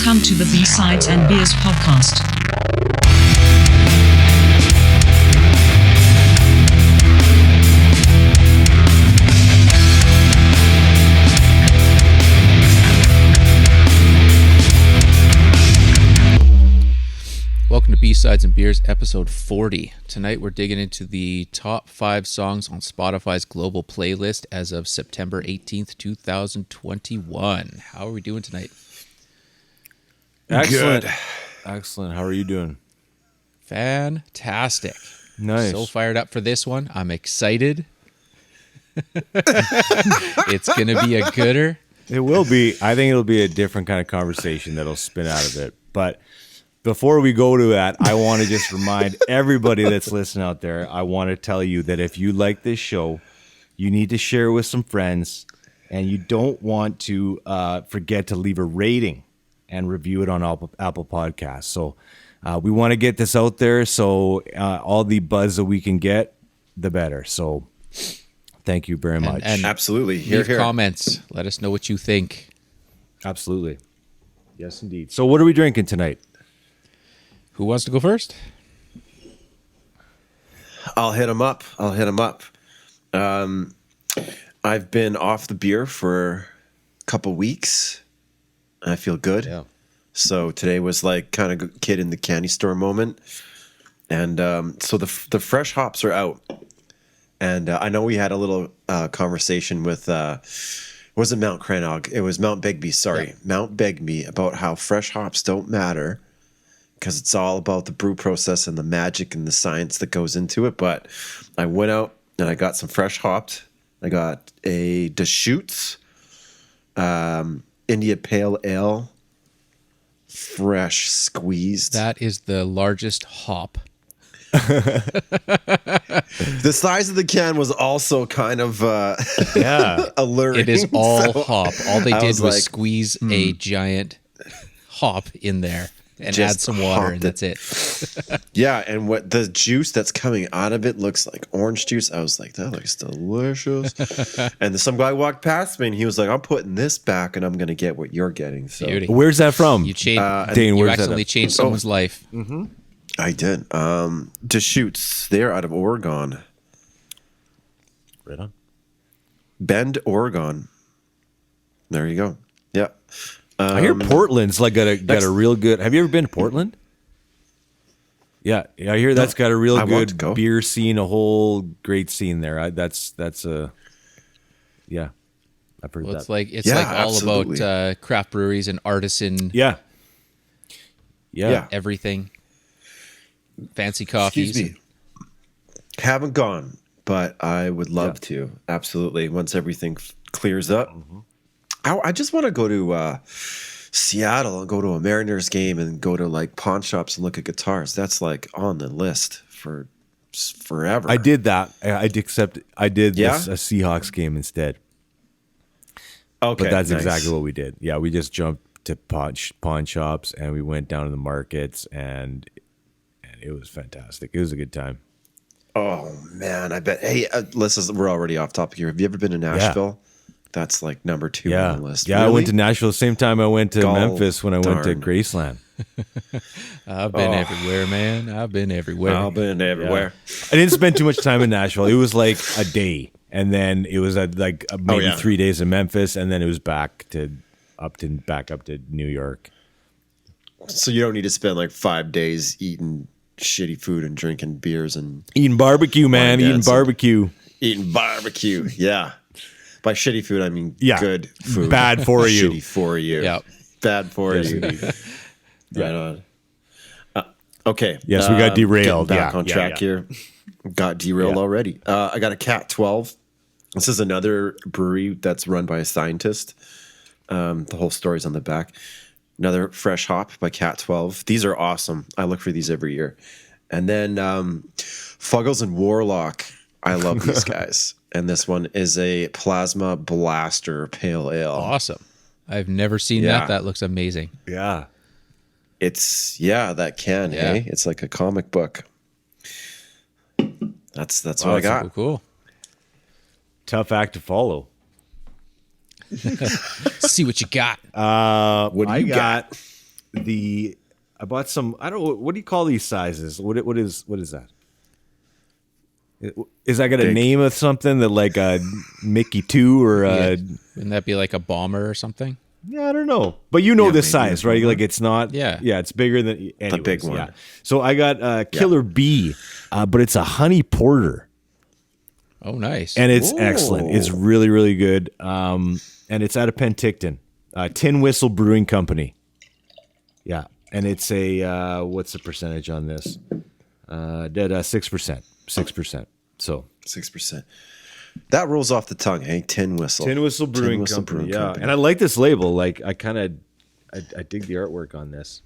Welcome to the B-Sides and Beers podcast. Welcome to B-Sides and Beers, episode 40. Tonight we're digging into the top 5 songs on Spotify's global playlist as of September 18th, 2021. How are we doing tonight? Excellent. Good. Excellent. How are you doing? Fantastic. Nice. So fired up for this one. I'm excited. It's going to be a gooder. It will be. I think it'll be a different kind of conversation that'll spin out of it. But before we go to that, I want to just remind everybody that's listening out there, I want to tell you that if you like this show, you need to share it with some friends, and you don't want to forget to leave a rating and review it on Apple Podcasts. So we want to get this out there, so all the buzz that we can get, the better. So thank you very much. And Absolutely. leave comments. Let us know what you think. Absolutely. Yes, indeed. So what are we drinking tonight? Who wants to go first? I'll hit him up. I've been off the beer for a couple weeks. I feel good. Yeah. So today was like kind of kid in the candy store moment. And so the fresh hops are out. And I know we had a little conversation with, it wasn't Mount Crannog, it was Mount Begbie, sorry. Yeah. Mount Begbie, about how fresh hops don't matter, because it's all about the brew process and the magic and the science that goes into it. But I went out and I got some fresh hopped. I got a Deschutes India Pale Ale, fresh squeezed. That is the largest hop. The size of the can was also kind of alluring. It is all hop. All they did was like, squeeze a giant hop in there and Just add some water, and that's it. Yeah, and what the juice that's coming out of it looks like orange juice. I was like, that looks delicious. And then some guy walked past me and he was like, I'm putting this back and I'm going to get what you're getting. So Beauty. Where's that from? You changed. Dane, You where's that accidentally at? changed someone's life. Mm-hmm. I did. Deschutes, they're out of Oregon. Right on. Bend, Oregon. There you go. Yeah. I hear Portland's like got a real good. Have you ever been to Portland? Yeah, I hear that's got a real I want to go. good beer scene, a whole great scene there. That's a yeah. I've heard Well, that. it's like all absolutely. about craft breweries and artisan yeah. everything. Fancy coffees. Excuse me. Haven't gone, but I would love to. Absolutely. Once everything clears up. Mm-hmm. I just want to go to Seattle and go to a Mariners game and go to like pawn shops and look at guitars. That's like on the list for forever. I did that. I did Yeah? a Seahawks game instead. Okay, But that's nice. exactly what we did. Yeah, we just jumped to pawn shops and we went down to the markets and it was fantastic. It was a good time. Oh man, I bet. Hey, we're already off topic here. Have you ever been to Nashville? That's like number 2 on the list. Yeah, Really? I went to Nashville the same time I went to Gall Memphis when I went to darn. Graceland. I've been everywhere, man. I've been everywhere. I've been everywhere. I didn't spend too much time in Nashville. It was like a day, and then it was maybe 3 days in Memphis, and then it was back up to New York. So you don't need to spend like 5 days eating shitty food and drinking beers and Eating barbecue, man. Wine Eating dancing. barbecue. eating barbecue. Yeah. By shitty food, I mean good food. Bad for you. Shitty for you. Yeah. Bad for Yes, you. indeed. Right on. Okay. Yes, we got derailed. Getting back Yeah, on yeah, track yeah. here. Got derailed already. I got a Cat 12. This is another brewery that's run by a scientist. The whole story's on the back. Another fresh hop by Cat 12. These are awesome. I look for these every year. And then Fuggles and Warlock. I love these guys. And this one is a Plasma Blaster Pale Ale. Awesome. I've never seen Yeah. that. That looks amazing. Yeah. It's that can, Yeah. hey? It's like a comic book. That's what I Awesome. got. Cool. Tough act to follow. See what you got. What do you got? I bought some. I don't know what do you call these sizes. What is that? Is that got a Big. name of something that like a Mickey 2 or a? Wouldn't that be like a bomber or something? Yeah, I don't know, but you know Yeah, this maybe size, a right? bomber. Like it's not. Yeah. it's bigger than anyways, big one. Yeah. So I got Killer Bee, but it's a honey porter. Oh, nice. And it's excellent. It's really, really good. And it's out of Penticton, Tin Whistle Brewing Company. Yeah, and it's a what's the percentage on this? 6%. 6%. So 6%. That rolls off the tongue. Hey, Tin Whistle. Tin Whistle Brewing Company. Yeah, and I like this label. Like I dig the artwork on this,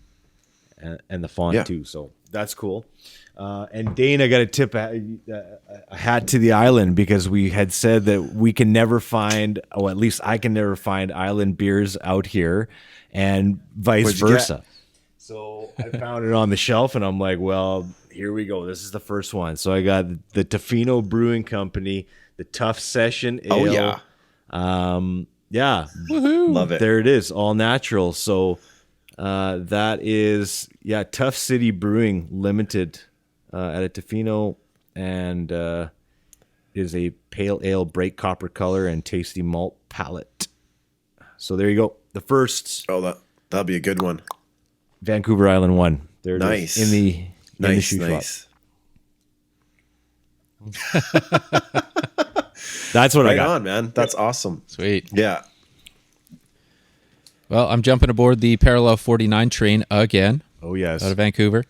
and the font too. So that's cool. And Dane, I got to tip a hat to the island because we had said that we can never find, or at least I can never find island beers out here, and vice What'd you versa. So I found it on the shelf, and I'm like, well, here we go. This is the first one. So I got the Tofino Brewing Company, the Tough Session Ale. Oh, yeah. Yeah. Love it. There it is, all natural. So that is, Tough City Brewing Limited at a Tofino, and is a pale ale, bright copper color, and tasty malt palate. So there you go. The first That'll be a good one. Vancouver Island one. There it Nice. is in the shoe Nice. shop. That's what I Right got. on, man. That's awesome. Sweet. Yeah. Well, I'm jumping aboard the Parallel 49 train again Oh yes. out of Vancouver.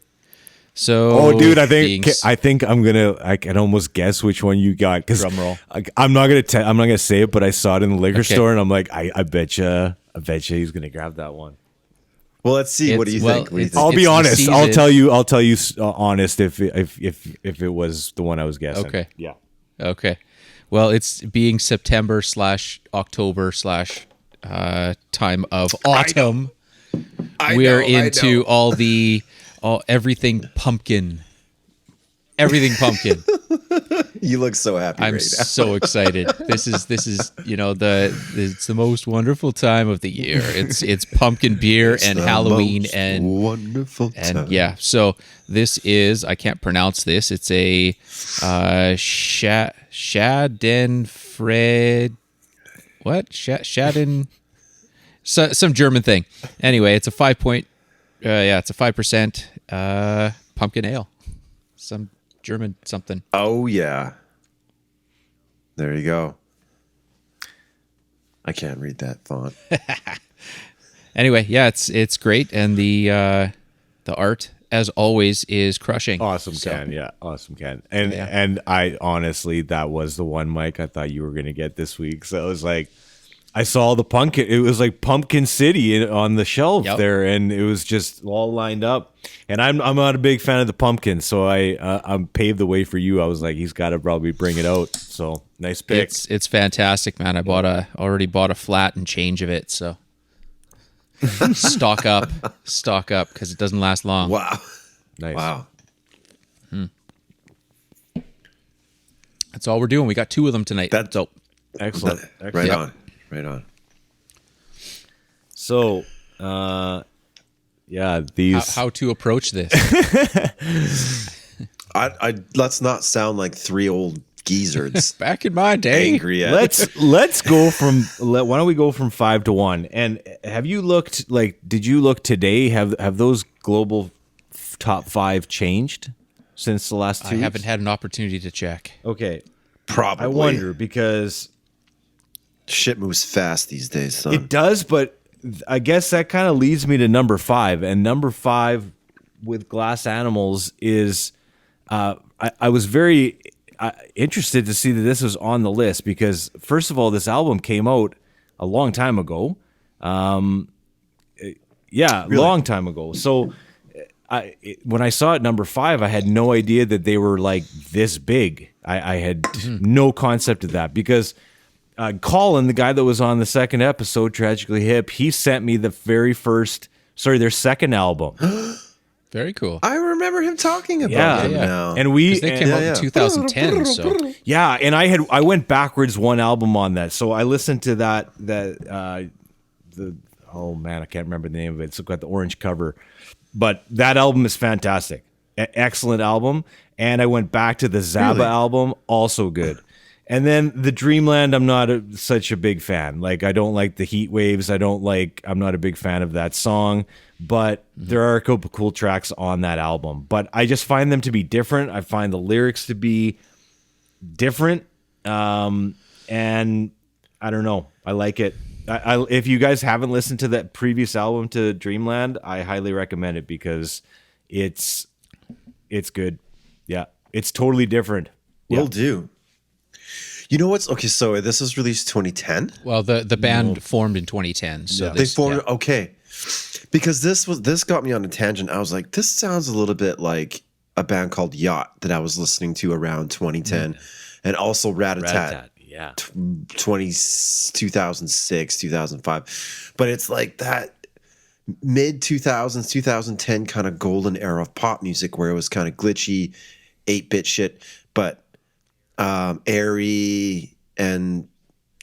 So, Oh, dude, I being think I can almost guess which one you got because Drum roll. I'm not gonna say it, but I saw it in the liquor Okay. store, and I'm like, I bet you he's gonna grab that one. Well, let's see. What do you think? What do you think? I'll be It's the honest. I'll season. tell you honest if it was the one I was guessing. Okay. Yeah. Okay. Well, it's being September/October/ time of autumn. We're into everything pumpkin. Everything pumpkin. You look so happy I'm right now. so excited. This is it's the most wonderful time of the year. It's pumpkin beer and The Halloween most and wonderful time. and yeah. So this is, I can't pronounce this. It's a Schadenfreude. What? Schaden? Some German thing. Anyway, it's a 5%. It's a 5% pumpkin ale. Some German something. Oh yeah. There you go. I can't read that font. Anyway, yeah, it's great, and the art, as always, is crushing. Awesome So, can, yeah, awesome can, and Yeah. and I honestly, that was the one, Mike, I thought you were gonna get this week. So it was like, I saw the pumpkin. It was like Pumpkin City on the shelf there, and it was just all lined up. And I'm not a big fan of the pumpkin, so I'm paved the way for you. I was like, he's got to probably bring it out. So nice pick. It's fantastic, man. I already bought a flat and change of it, so stock up because it doesn't last long. Wow. Nice. Wow. That's all we're doing. We got 2 of them tonight. So Excellent. Right Yep. on. Right on. So, these. how to approach this? I let's not sound like 3 old geezers. Back in my day, Angry at Let's go from. Why don't we go from 5 to 1? And have you looked? Like, did you look today? Have those global top 5 changed since the last 2 I weeks? haven't had an opportunity to check. Okay, probably. I wonder because Shit moves fast these days, son. it does, but I guess that kind of leads me to number 5. And number 5 with Glass Animals is. I was very interested to see that this was on the list because, first of all, this album came out a long time ago. Long time ago. So when I saw it number 5, I had no idea that they were like this big. I had no concept of that because Colin, the guy that was on the second episode, Tragically Hip, he sent me their second album. Very cool. I remember him talking about him now. And 'Cause they came out in 2010. So yeah, and I went backwards one album on that. So I listened to that oh man, I can't remember the name of it. It's got the orange cover, but that album is fantastic. Excellent album. And I went back to the Zaba album, also good. And then the Dreamland, I'm not such a big fan. Like, I don't like the Heat Waves. I'm not a big fan of that song, but there are a couple cool tracks on that album. But I just find them to be different. I find the lyrics to be different. And I don't know. I like it. If you guys haven't listened to that previous album to Dreamland, I highly recommend it because it's good. Yeah. It's totally different. Will do. You know what's okay? So this was released 2010. Well, the band formed in 2010. So They formed okay, because this got me on a tangent. I was like, this sounds a little bit like a band called Yacht that I was listening to around 2010, and also Rat-a-Tat. Yeah, 2006, 2005, but it's like that mid 2000s, 2010 kind of golden era of pop music where it was kind of glitchy, 8-bit shit, but airy and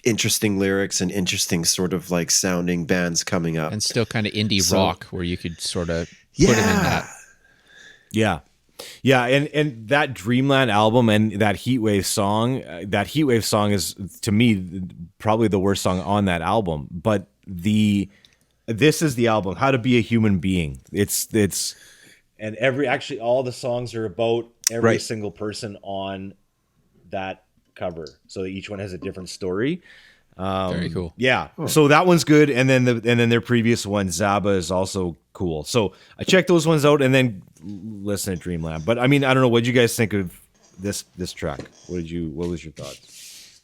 interesting lyrics and interesting sort of like sounding bands coming up, and still kind of indie rock where you could sort of put them in that. Yeah. Yeah, and that Dreamland album and that Heatwave song is, to me, probably the worst song on that album. But this is the album, How to Be a Human Being. It's and all the songs are about every single person on that cover. So each one has a different story. Very cool. Yeah. So that one's good, and then their previous one, Zaba, is also cool. So I checked those ones out and then listen to Dreamland. But I mean, I don't know, what did you guys think of this track? What was your thoughts?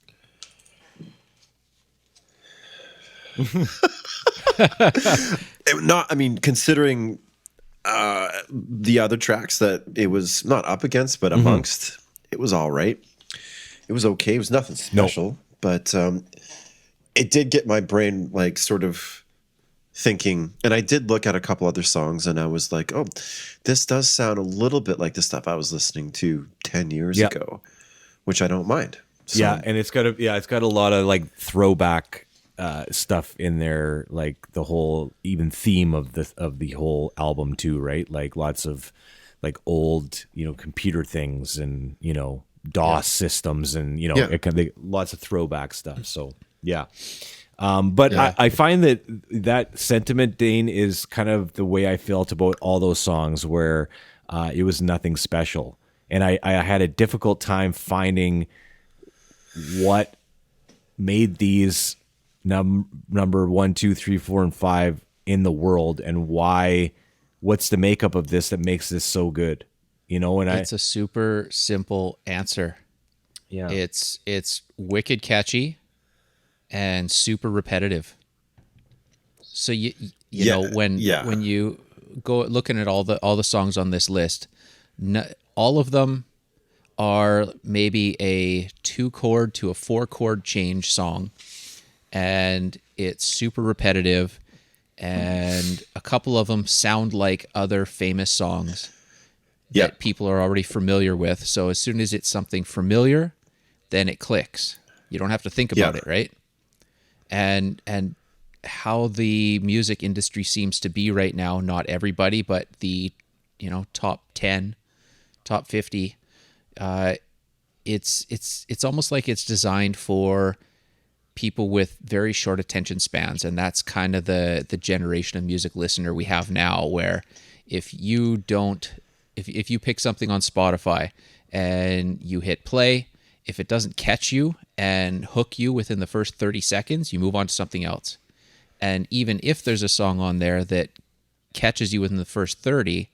Considering the other tracks that it was not up against, but amongst, it was all right. It was okay. It was nothing special, but it did get my brain like sort of thinking. And I did look at a couple other songs, and I was like, "Oh, this does sound a little bit like the stuff I was listening to 10 years ago," which I don't mind. So, yeah, and it's got a lot of like throwback stuff in there, like the whole even theme of the whole album too, right? Like lots of like old, computer things and DOS systems and lots of throwback stuff. So yeah. I find that sentiment, Dane, is kind of the way I felt about all those songs where it was nothing special. And I had a difficult time finding what made these number 1, 2, 3, 4, and 5 in the world, and what's the makeup of this that makes this so good. It's a super simple answer. Yeah. It's wicked catchy and super repetitive. So you know when you go looking at all the songs on this list, all of them are maybe a 2-chord to a 4-chord change song, and it's super repetitive, and a couple of them sound like other famous songs that people are already familiar with. So as soon as it's something familiar, then it clicks. You don't have to think about it, right? And how the music industry seems to be right now, not everybody, but the top 10, top 50, it's almost like it's designed for people with very short attention spans, and that's kind of the generation of music listener we have now, where if you pick something on Spotify and you hit play, if it doesn't catch you and hook you within the first 30 seconds, you move on to something else. And even if there's a song on there that catches you within the first 30,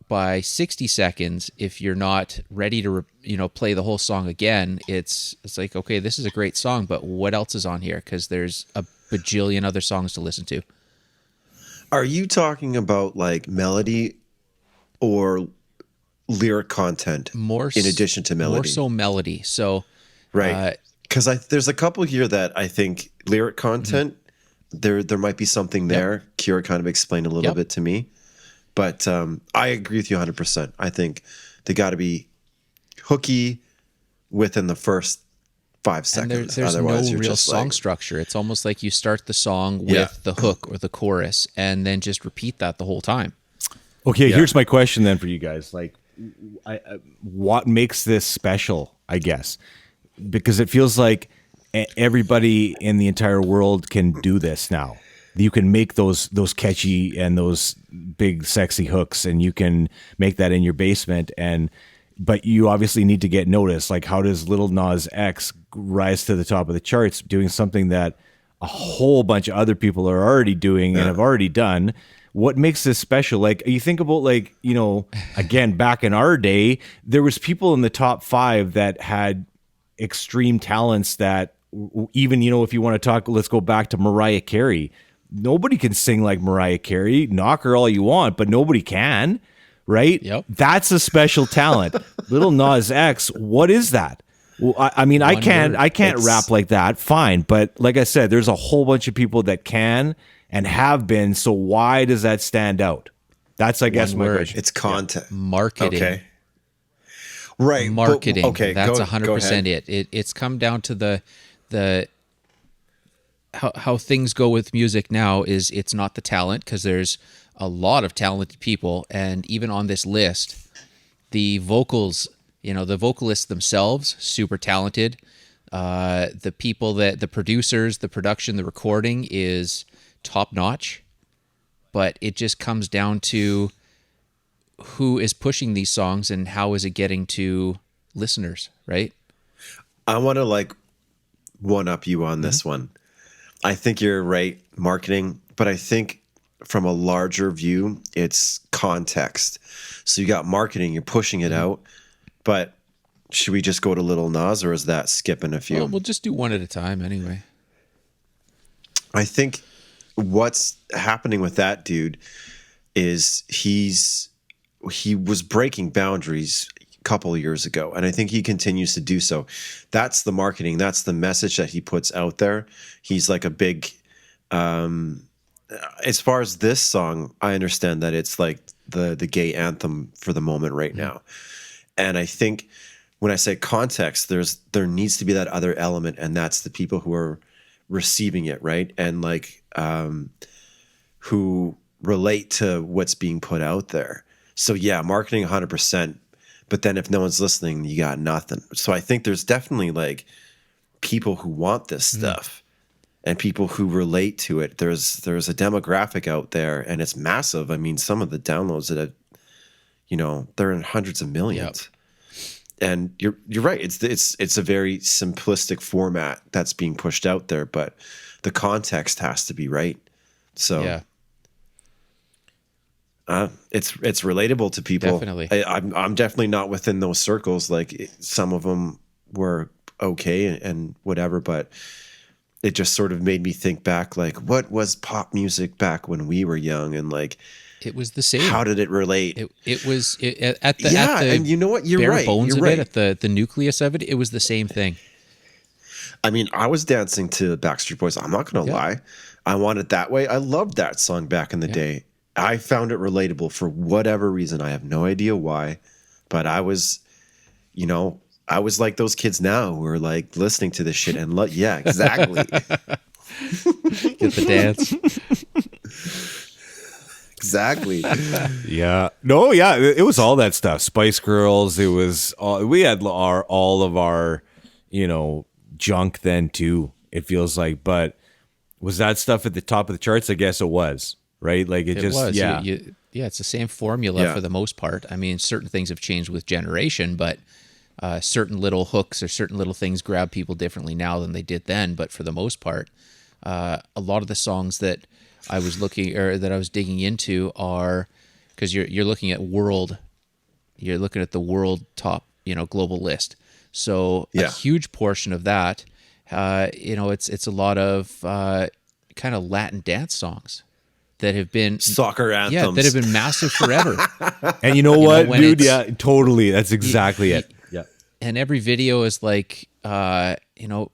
by 60 seconds, if you're not ready to play the whole song again, it's like, okay, this is a great song, but what else is on here? Because there's a bajillion other songs to listen to. Are you talking about like melody or lyric content in addition to melody? More so melody. So right, because there's a couple here that I think lyric content, there might be something there. Kira kind of explained a little bit to me, but I agree with you 100%. I think they got to be hooky within the first 5 And seconds. there's Otherwise, no you're real just song like, structure. It's almost like you start the song with Yeah. the hook or the chorus and then just repeat that the whole time. Okay, Yeah. here's my question then for you guys. Like, what makes this special, I guess? Because it feels like everybody in the entire world can do this now. You can make those catchy and those big sexy hooks, and you can make that in your basement. But you obviously need to get noticed. Like, how does Lil Nas X rise to the top of the charts doing something that a whole bunch of other people are already doing and have already done? What makes this special? Like, you think about, like, you know, again, back in our day, there was people in the top 5 that had extreme talents that even, you know, if you want to talk, let's go back to Mariah Carey. Nobody can sing like Mariah Carey. Knock her all you want, but nobody can, right? Yep. That's a special talent. Little Nas X, what is that? Well, I mean, I One can't word. rap like that. Fine, but like I said, there's a whole bunch of people that can and have been. So why does that stand out? That's, I guess, my word. question. it's content. Marketing. Okay. Right. but- Marketing. okay. That's go 100% ahead. It's come down to the how things go with music now is it's not the talent, because there's a lot of talented people, and even on this list, the vocals, you know, the vocalists themselves, super talented. The people the producers, the production, the recording is top notch, but it just comes down to who is pushing these songs and how is it getting to listeners, right? I want to like one up you on this one. I think you're right, marketing, but I think from a larger view, it's context. So you got marketing, you're pushing it out, but should we just go to Lil Nas, or is that skipping a few? Well, we'll just do one at a time anyway. I think what's happening with that dude is he was breaking boundaries a couple of years ago, and I think he continues to do so. That's the marketing. That's the message that he puts out there. He's like a big, as far as this song, I understand that it's like the gay anthem for the moment right now. And I think when I say context, there needs to be that other element, and that's the people who are receiving it, right? And like who relate to what's being put out there. So yeah, marketing 100%, but then if no one's listening, you got nothing. So I think there's definitely like people who want this stuff and people who relate to it. There's a demographic out there, and it's massive. I mean, some of the downloads that have, you know, they're in hundreds of millions. And you're right. It's a very simplistic format that's being pushed out there, but the context has to be right. So Yeah, it's relatable to people. Definitely. I'm definitely not within those circles. Like some of them were okay and whatever, but it just sort of made me think back, like, what was pop music back when we were young, and like it was the same. how did it relate? It was at the and you know what? You're bare right. bones You're of right. it, at the nucleus of it. It was the same thing. I mean, I was dancing to Backstreet Boys. I'm not going to lie. I Want It That Way. I loved that song back in the day. I found it relatable for whatever reason. I have no idea why, but I was, you know, I was like those kids now who are like listening to this shit and yeah, exactly. Get the dance. Exactly. Yeah. No, yeah. It was all that stuff. Spice Girls. It was all, we had all of our, you know, junk then too, it feels like. But was that stuff at the top of the charts? I guess it was, right? Like it just, was. yeah. Yeah, it's the same formula Yeah. for the most part. I mean, certain things have changed with generation, but certain little hooks or certain little things grab people differently now than they did then. But for the most part, a lot of the songs that I was looking or that I was digging into are because you're looking at world, you're looking at the world top, you know, global list. So a Yeah. huge portion of that, you know, it's a lot of kind of Latin dance songs that have been Soccer anthems. yeah, that have been massive forever. And you know what, when dude? it's- Yeah, totally. That's exactly it. Yeah. And every video is like, you know,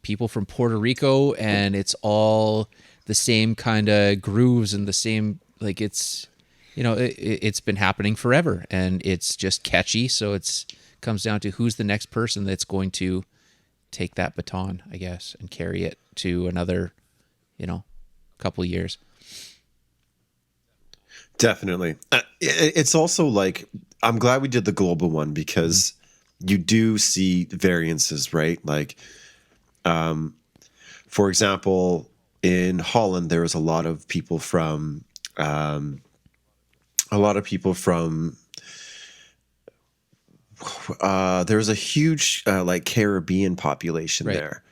people from Puerto Rico, and it's all the same kind of grooves and the same, like it's, you know, it's been happening forever, and it's just catchy. So it's comes down to who's the next person that's going to take that baton, I guess, and carry it to another, couple of years. Definitely. It's also like, I'm glad we did the global one because you do see variances, right? Like, for example, in Holland, there was a lot of people from, there was a huge like Caribbean population Right. there.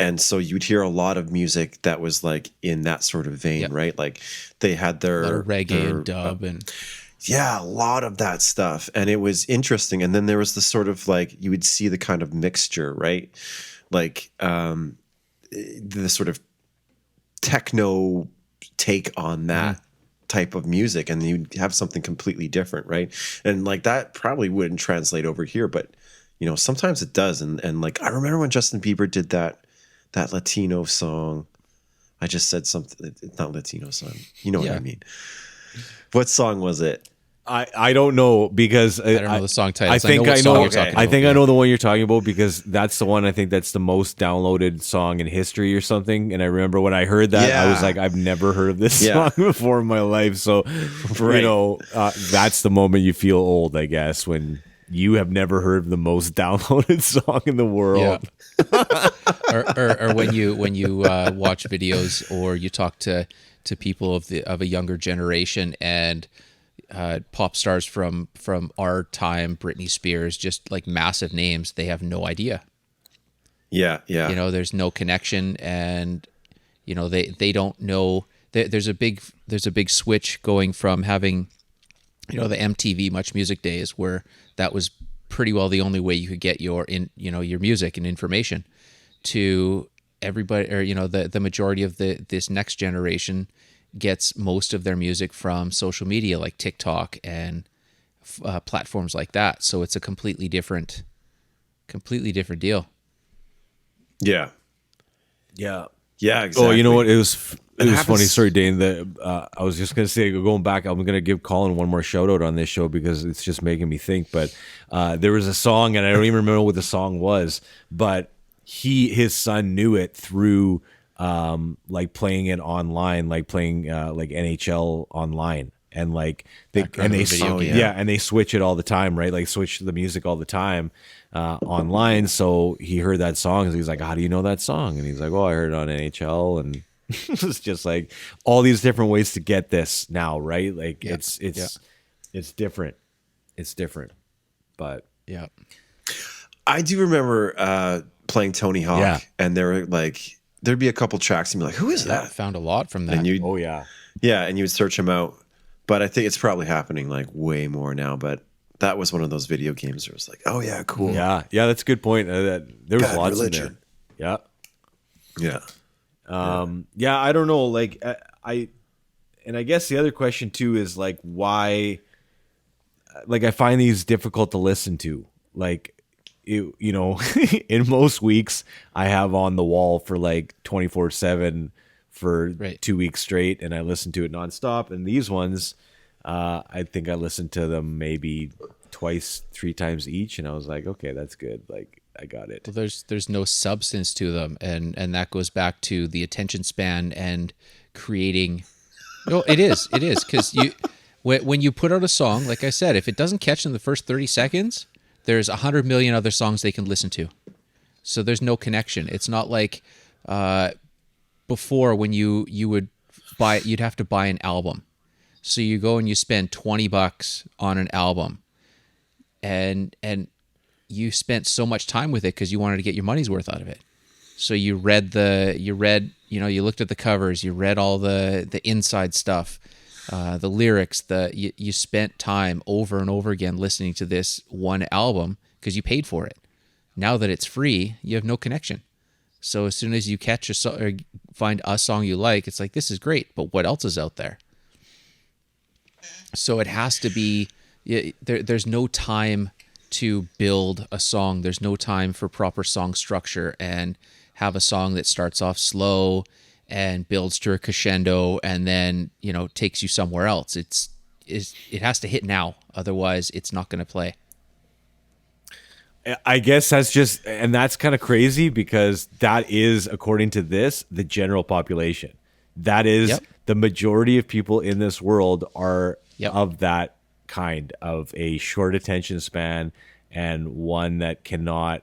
And so you'd hear a lot of music that was like in that sort of vein, Yep. right? Like they had A lot their of reggae their, and dub and yeah, a lot of that stuff. And it was interesting. And then there was the sort of like, you would see the kind of mixture, right? Like the sort of techno take on that type of music. And you'd have something completely different, right? And like that probably wouldn't translate over here, but sometimes it does. And like, I remember when Justin Bieber did that Latino song. I just said something. It's not Latino song. You know what I mean? What song was it? I don't know because I don't know the song titles. I think what I song know. you're talking I about, think yeah. I know the one you're talking about because that's the one I think that's the most downloaded song in history or something. And I remember when I heard that, I was Yeah. like, I've never heard of this Yeah. song before in my life. So, that's the moment you feel old, I guess, when you have never heard of the most downloaded song in the world. or when you watch videos or you talk to people of a younger generation and pop stars from our time, Britney Spears, just like massive names, they have no idea. Yeah. There's no connection, and they don't know. There's a big switch going from having the MTV Much Music days where that was pretty well the only way you could get your music and information, to everybody, or the majority of this next generation gets most of their music from social media like TikTok and platforms like that. So it's a completely different deal. Yeah. Yeah, exactly. Oh, you know what? It was funny. happens- Sorry, Dane. That I was just gonna say, going back, I'm gonna give Colin one more shout out on this show because it's just making me think. But there was a song, and I don't even remember what the song was, but his son knew it through like playing it online, like playing like NHL online, and like they video game. and they switch it all the time, right? Like switch the music all the time online. So he heard that song, and he's like, "How do you know that song?" And he's like, "Oh, I heard it on NHL." And it's just like all these different ways to get this now, right? Like it's different. It's different, but Yeah. I do remember playing Tony Hawk, Yeah. and there'd be a couple tracks, and you'd be like, "Who is I that?" found a lot from that. And you, oh yeah. yeah, and you would search them out. But I think it's probably happening like way more now. But that was one of those video games where it was like, "Oh yeah, cool." Yeah, that's a good point. There was Bad lots Religion. in there. Yeah. Yeah. I don't know. Like I guess the other question too is like why. Like I find these difficult to listen to. Like, in most weeks I have on the wall for like 24/7 for 2 weeks straight, and I listen to it nonstop. And these ones, I think I listened to them maybe twice, 3 times each, and I was like, okay, that's good. Like I got it. Well, there's no substance to them, and that goes back to the attention span and creating. No, it is because when you put out a song, like I said, if it doesn't catch in the first 30 seconds, there's 100 million other songs they can listen to. So there's no connection. It's not like before when you would buy, you'd have to buy an album. So you go and you spend $20 on an album, and you spent so much time with it because you wanted to get your money's worth out of it. So you looked at the covers, you read all the inside stuff, the lyrics, you spent time over and over again listening to this one album because you paid for it. Now that it's free, you have no connection. So as soon as you catch or find a song you like, it's like, this is great, but what else is out there? So it has to be, there's no time to build a song. There's no time for proper song structure and have a song that starts off slow and builds to a crescendo and then, takes you somewhere else. It has to hit now. Otherwise it's not going to play. I guess that's just, and that's kind of crazy because that is, according to this, the general population. That is Yep. the majority of people in this world are Yep. of that kind of a short attention span and one that cannot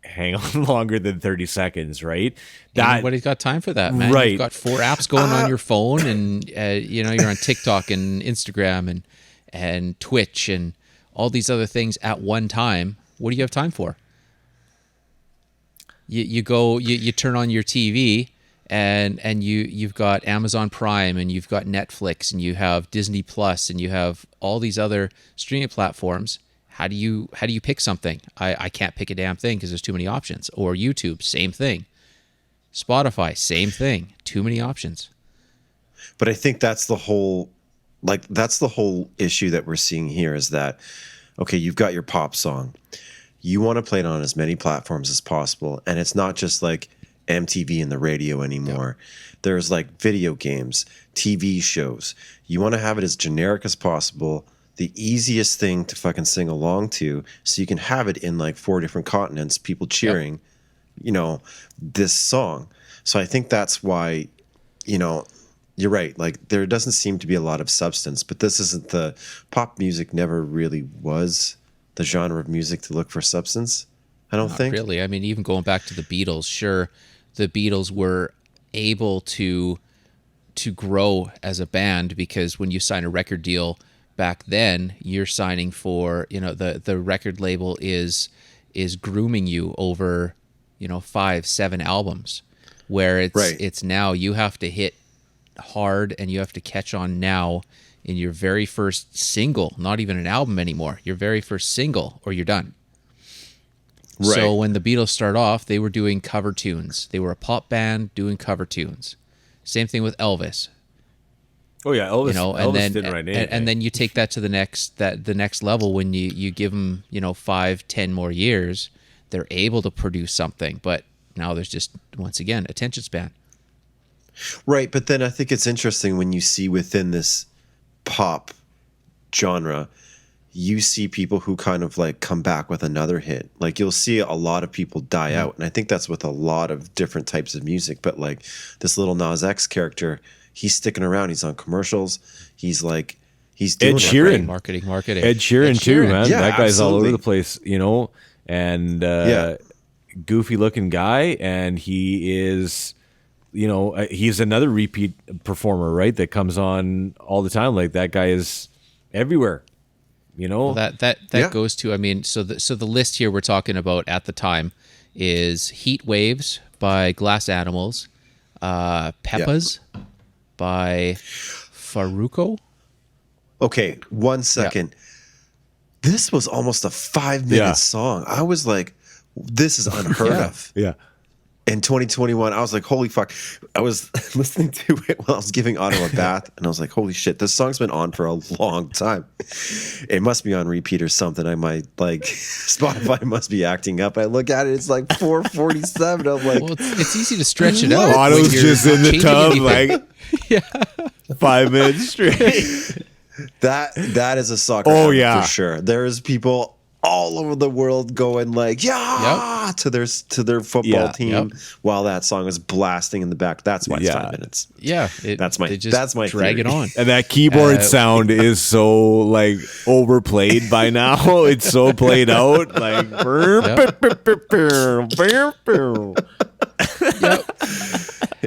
hang on longer than 30 seconds, right? Nobody's got time for that, man. Right. You've got 4 apps going on your phone, and you're on TikTok and Instagram and Twitch and all these other things at one time. What do you have time for? You turn on your TV and you've got Amazon Prime and you've got Netflix and you have Disney Plus and you have all these other streaming platforms. How do you pick something? I can't pick a damn thing because there's too many options. Or YouTube, same thing. Spotify, same thing. Too many options. But I think that's the whole issue that we're seeing here is that, okay, you've got your pop song. You want to play it on as many platforms as possible. And it's not just like MTV and the radio anymore. There's like video games, TV shows. You want to have it as generic as possible, the easiest thing to fucking sing along to, so you can have it in like 4 different continents, people cheering, this song. So I think that's why, you're right. Like there doesn't seem to be a lot of substance, but this isn't the pop music never really was the genre of music to look for substance. I don't think. Really. I mean, even going back to the Beatles, sure, the Beatles were able to grow as a band because when you sign a record deal back then, you're signing for, the record label is grooming you over, 5-7 albums, where it's now you have to hit hard and you have to catch on now in your very first single, not even an album anymore, your very first single, or you're done. Right. So when the Beatles start off, they were doing cover tunes. They were a pop band doing cover tunes. Same thing with Elvis. Oh yeah, Elvis. And Elvis didn't write anything. And then you take that to the next level when you give them 5-10 more years, they're able to produce something. But now there's just, once again, attention span. Right, but then I think it's interesting when you see within this pop genre, you see people who kind of like come back with another hit. Like you'll see a lot of people die out, and I think that's with a lot of different types of music. But like this little Nas X character, he's sticking around. He's on commercials. He's doing Ed Sheeran, marketing. Ed Sheeran too, man. Yeah, that guy's absolutely. all over the place, and goofy looking guy, and he is. He's another repeat performer, right? That comes on all the time. Like that guy is everywhere. Well, that goes to, I mean, so the list here we're talking about at the time is Heat Waves by Glass Animals, Pepas by Farruko. Okay, 1 second. This was almost a 5-minute song. I was like, this is unheard of. Yeah. In 2021, I was like, holy fuck. I was listening to it while I was giving Otto a bath, and I was like, holy shit, this song's been on for a long time. It must be on repeat or something. I might, Spotify must be acting up. I look at it, it's like 4:47. I'm like, well, it's easy to stretch it out. Otto's just in the tub, anything. 5 minutes straight. That is a soccer Oh, anthem yeah. for sure. There's people all over the world going like to their football team while that song is blasting in the back. That's why it's 5 minutes. Yeah, that's my drag theory. it on. And that keyboard sound is so overplayed by now. It's so played out.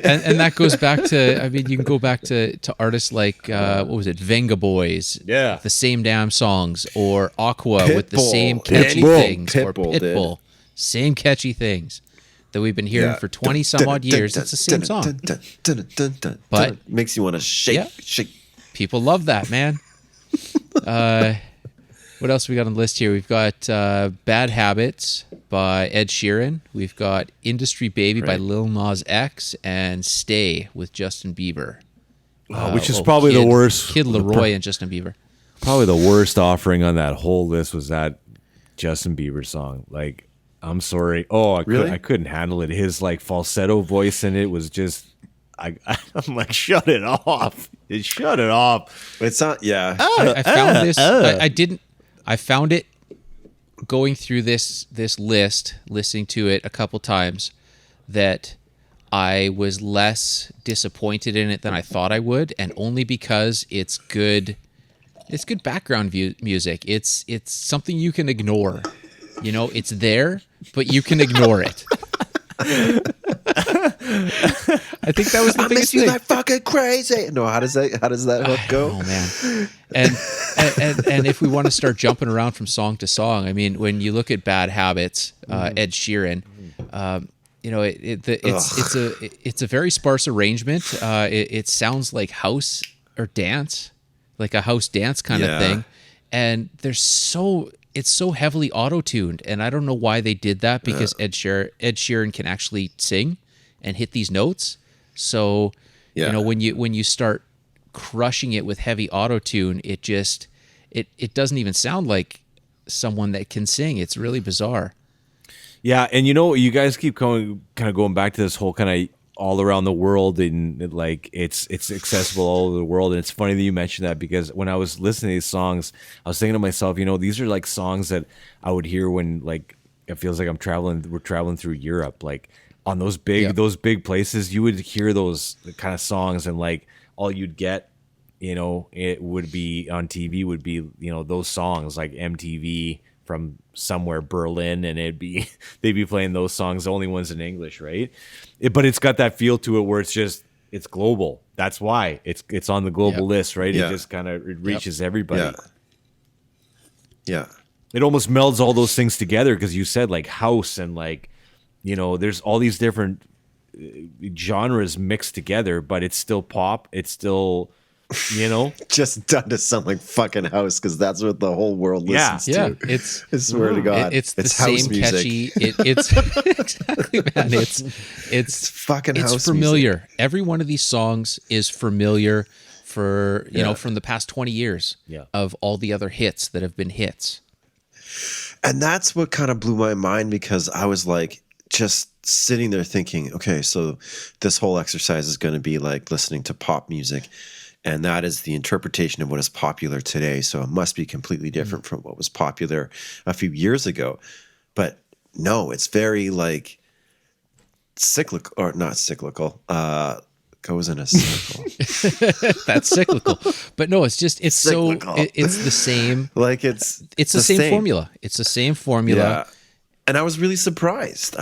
And that goes back to, I mean, you can go back to artists like, what was it, Venga Boys, Yeah. the same damn songs, or Aqua with the same Pitbull. catchy Pitbull. things, or Pitbull Pitbull, same catchy things that we've been hearing for 20 some odd years. It's the same song. But makes you want to shake. People love that, man. What else we got on the list here? We've got Bad Habits by Ed Sheeran. We've got Industry Baby by Lil Nas X, and Stay with Justin Bieber. Which is probably the worst. Kid LAROI and Justin Bieber. Probably the worst offering on that whole list was that Justin Bieber song. I'm sorry. Oh, I couldn't handle it. His falsetto voice in it was just. I'm like, shut it off. Shut it off. It's not. Yeah. I found this. I didn't. I found it going through this list, listening to it a couple times, that I was less disappointed in it than I thought I would, and only because it's good. It's good background music. It's something you can ignore. You know, it's there, but you can ignore it. I think that was the biggest thing. Like fucking crazy. No, how does that hook go? Oh man. And if we want to start jumping around from song to song, I mean, when you look at Bad Habits, Ed Sheeran, you know, it's a very sparse arrangement. It sounds like house or dance, like a house dance kind of thing, and it's so heavily auto-tuned, and I don't know why they did that, because Ed Sheeran can actually sing and hit these notes. So you know, when you start crushing it with heavy auto-tune, it doesn't even sound like someone that can sing. It's really bizarre. Yeah, and you know, you guys keep going back to this whole kind of all around the world, and like it's accessible all over the world. And it's funny that you mentioned that, because when I was listening to these songs, I was thinking to myself, you know, these are like songs that I would hear when, like, it feels like we're traveling through Europe, like on those big places. You would hear those kind of songs, and like all you'd get, you know, it would be on TV would be, you know, those songs like MTV from somewhere Berlin, and they'd be playing those songs, the only ones in English, right? But it's got that feel to it where it's global. That's why it's on the global list, right? It just kind of reaches everybody. Yeah. It almost melds all those things together, because you said like house, and like, you know, there's all these different genres mixed together, but it's still pop. It's still, you know, just done to sound like fucking house, because that's what the whole world listens to. I swear to God, it's the house same music. catchy. It's exactly, man. It's fucking house. It's familiar. Music. Every one of these songs is familiar for you know, from the past 20 years of all the other hits that have been hits. And that's what kind of blew my mind, because I was like just sitting there thinking, okay, so this whole exercise is going to be like listening to pop music. And that is the interpretation of what is popular today. So it must be completely different from what was popular a few years ago. But no, it's very like cyclical, or not cyclical, goes in a circle. That's cyclical. But no, it's cyclical. It's the same. Like it's the same formula. It's the same formula. Yeah. And I was really surprised.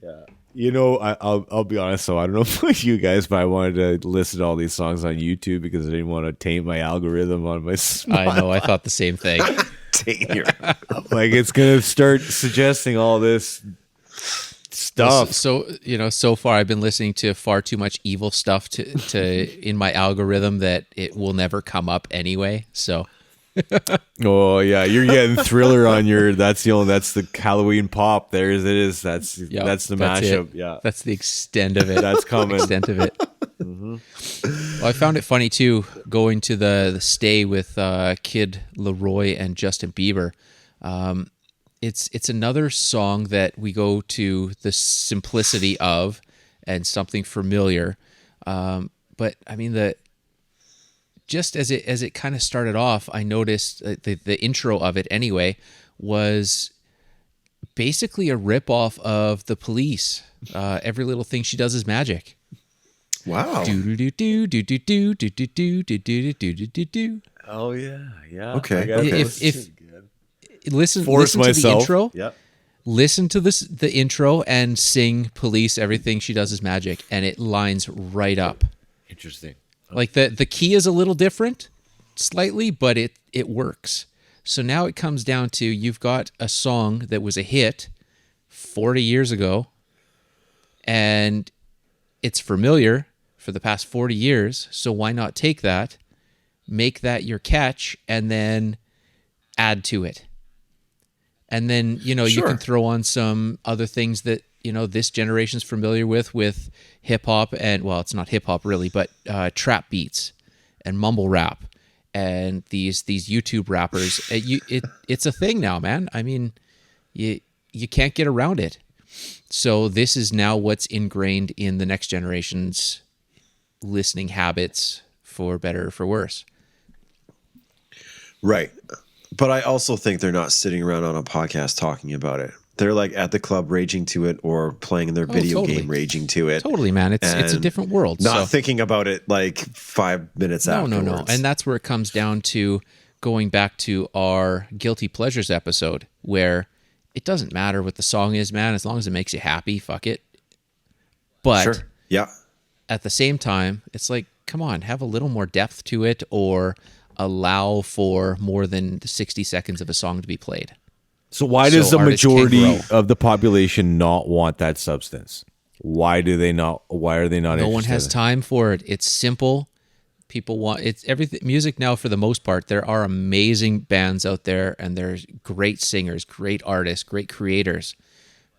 Yeah. You know, I'll be honest, though. I don't know about you guys, but I wanted to listen to all these songs on YouTube because I didn't want to taint my algorithm on my I know. I thought the same thing. Taint your like, it's going to start suggesting all this stuff. So, you know, so far I've been listening to far too much evil stuff to in my algorithm that it will never come up anyway. So... Oh yeah, you're getting Thriller on your. That's the Halloween pop. There it is. That's the mashup. Yeah, that's the extent of it. That's coming. Extent of it. Mm-hmm. Well, I found it funny too, going to the stay with Kid LAROI and Justin Bieber. It's another song that we go to the simplicity of and something familiar. But I mean just as it kind of started off, I noticed the intro of it anyway was basically a ripoff of The Police. Every little thing she does is magic. Wow. Oh yeah. Okay. If listen to the intro. Yep. Listen to the intro and sing Police. Everything she does is magic, and it lines right up. Interesting. Like the key is a little different, slightly, but it works. So now it comes down to, you've got a song that was a hit 40 years ago, and it's familiar for the past 40 years. So why not take that, make that your catch, and then add to it? And then, you know, you can throw on some other things that, you know, this generation's familiar with hip hop, and, well, it's not hip hop really, but trap beats and mumble rap and these YouTube rappers. It's a thing now, man. I mean, you can't get around it. So this is now what's ingrained in the next generation's listening habits, for better or for worse. Right. But I also think they're not sitting around on a podcast talking about it. They're like at the club raging to it or playing in their video game raging to it. Totally, man. It's a and different world. Not thinking about it like 5 minutes afterwards. No. And that's where it comes down to going back to our Guilty Pleasures episode, where it doesn't matter what the song is, man. As long as it makes you happy, fuck it. But Sure. Yeah. at the same time, it's like, come on, have a little more depth to it, or allow for more than the 60 seconds of a song to be played. So why does the artists can majority grow. of the population not want that substance? Why do they not? Why are they not? No one interested has in it? time for it. It's simple. People want it's everything. Music now, for the most part, there are amazing bands out there, and there's great singers, great artists, great creators.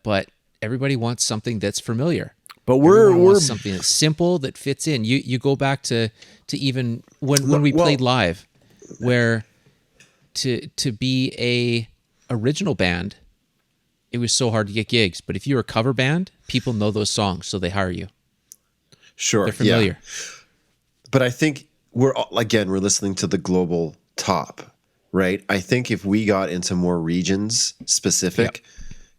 But everybody wants something that's familiar. But Everyone we're wants something that's simple, that fits in. You go back to even when we played live, where to be a original band, it was so hard to get gigs. But if you're a cover band, people know those songs, so they hire you. Sure. They're familiar. Yeah. But I think we're listening to the global top, right? I think if we got into more regions specific,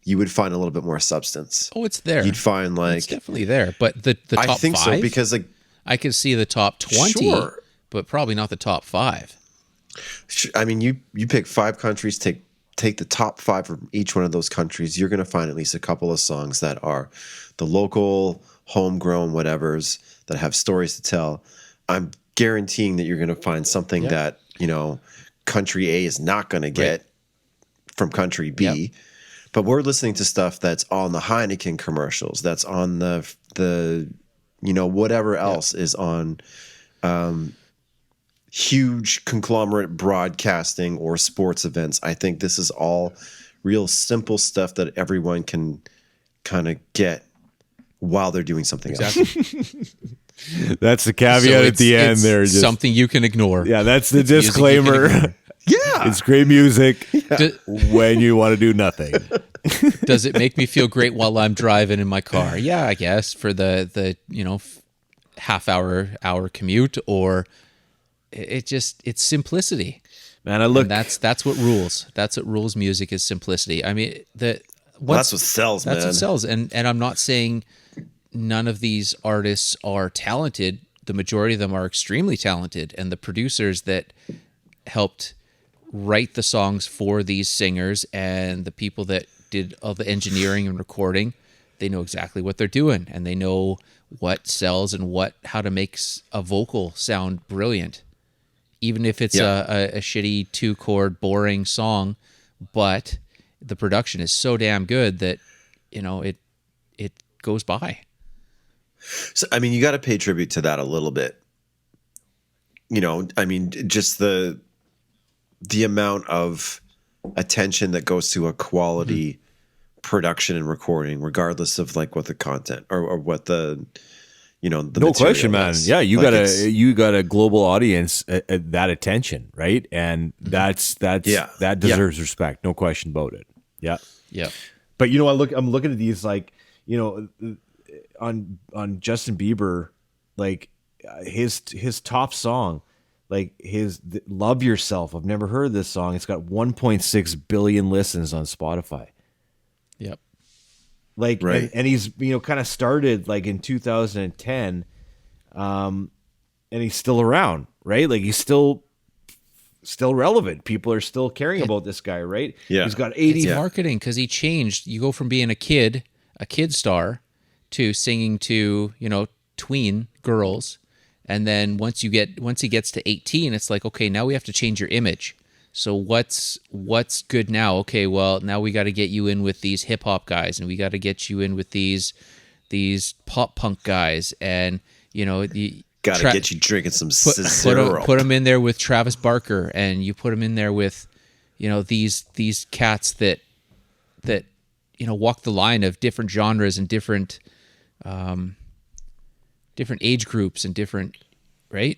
you would find a little bit more substance. Oh, it's there. You'd find It's definitely there. But the top I think 5? so, because like I could see the top 20, Sure. but probably not the top 5. I mean, you pick 5 countries, take the top 5 from each one of those countries, you're going to find at least a couple of songs that are the local, homegrown whatevers that have stories to tell. I'm guaranteeing that you're going to find something that, country A is not going to get from country B. Yep. But we're listening to stuff that's on the Heineken commercials, that's on the whatever else is on huge conglomerate broadcasting or sports events. I think this is all real simple stuff that everyone can kind of get while they're doing something else. That's the caveat at the end there. Just, something you can ignore. yeah, that's the It's music you can disclaimer. ignore. Yeah. It's great music Do- when you want to do nothing. Does it make me feel great while I'm driving in my car? Yeah, I guess for the half hour commute, or it's simplicity. Man, I look. And that's what rules. That's what rules music, is simplicity. I mean, That's what sells, man. That's what sells. And I'm not saying none of these artists are talented. The majority of them are extremely talented, and the producers that helped write the songs for these singers and the people that did all the engineering and recording, they know exactly what they're doing, and they know what sells and how to make a vocal sound brilliant, even if it's a shitty 2-chord boring song. But the production is so damn good that it goes by. So, I mean, you got to pay tribute to that a little bit. I mean, just the amount of attention that goes to a quality production and recording, regardless of like what the content or what the No question, man. is. Yeah, you Like, you got a global audience at that attention, right? And that deserves respect. No question about it. Yeah. Yeah. But I'm looking at these like, on Justin Bieber, like his top song, like his Love Yourself. I've never heard this song. It's got 1.6 billion listens on Spotify. Yep. Like, Right. and he's, kind of started like in 2010, and he's still around, right? Like he's still relevant. People are still caring about this guy, right? Yeah. He's got 80. It's marketing, because he changed. You go from being a kid star, to singing to tween girls, and then once he gets to 18, it's like, okay, now we have to change your image. So what's good now? Okay, well, now we got to get you in with these hip hop guys, and we got to get you in with these pop punk guys, and you got to get you drinking some syrup. put them in there with Travis Barker, and you put them in there with these cats that walk the line of different genres and different age groups and different, right?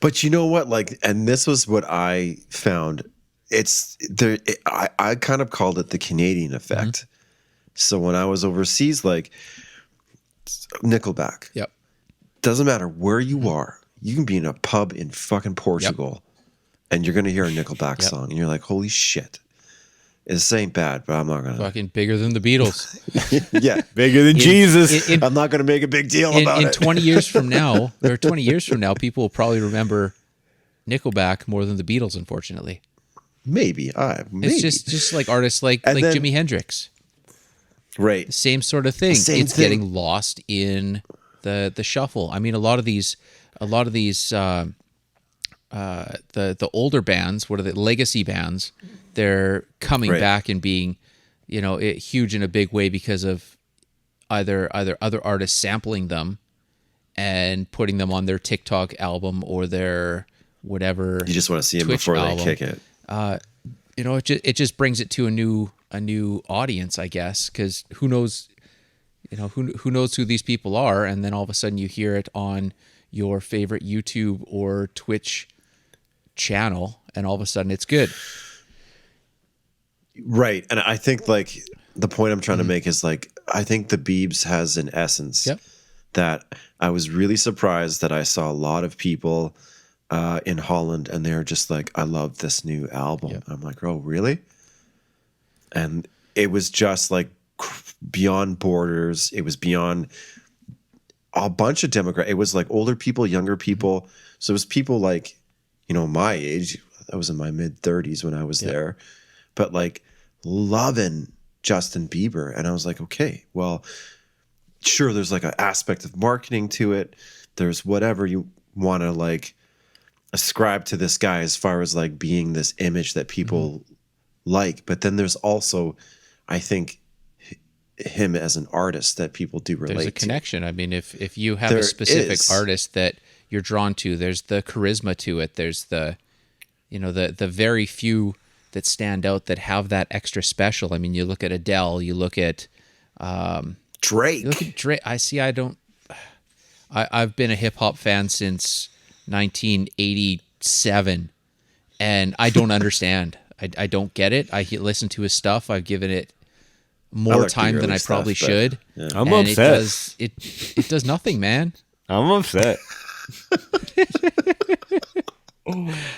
But you know what? Like, and this was what I found. It's there. I kind of called it the Canadian effect. Mm-hmm. So when I was overseas, like Nickelback, Yep. doesn't matter where you are. You can be in a pub in fucking Portugal, and you're gonna hear a Nickelback song, and you're like, holy shit. This ain't bad, but I'm not gonna. Fucking bigger than the Beatles. Yeah, Bigger than Jesus. I'm not gonna make a big deal about in it. 20 years from now, or 20 years from now, people will probably remember Nickelback more than the Beatles, unfortunately. Maybe. Maybe. It's just like artists like And then- Jimi Hendrix. Right. Same sort of thing. Same It's thing. getting lost in the shuffle. I mean, a lot of these the older bands, what are the legacy bands? They're coming Right. back and being, huge in a big way because of either other artists sampling them and putting them on their TikTok album or their whatever. You just want to see them Twitch before album. they kick it. It just brings it to a new audience, I guess, because who knows, who knows who these people are, and then all of a sudden you hear it on your favorite YouTube or Twitch channel, and all of a sudden it's good. Right. And I think like the point I'm trying to make is like I think the Biebs has an essence Yep. that I was really surprised that I saw a lot of people in Holland and they're just like, I love this new album. Yep. I'm like, oh, really? And it was just like beyond borders. It was beyond a bunch of demographics. It was like older people, younger people. So it was people like, my age. I was in my mid 30s when I was there, but like loving Justin Bieber. And I was like, okay, well, sure, there's like an aspect of marketing to it. There's whatever you want to like ascribe to this guy as far as like being this image that people like. But then there's also, I think, him as an artist that people do relate to. There's a connection. I mean, if you have There a specific is. artist that you're drawn to, there's the charisma to it. There's the very few that stand out that have that extra special. I mean, you look at Adele, you look at Drake. You look at Drake. I've been a hip hop fan since 1987, and I don't understand. I don't get it. I listen to his stuff. I've given it more like the time than early I probably stuff, but, should. yeah. I'm And upset. It does nothing, man. I'm upset.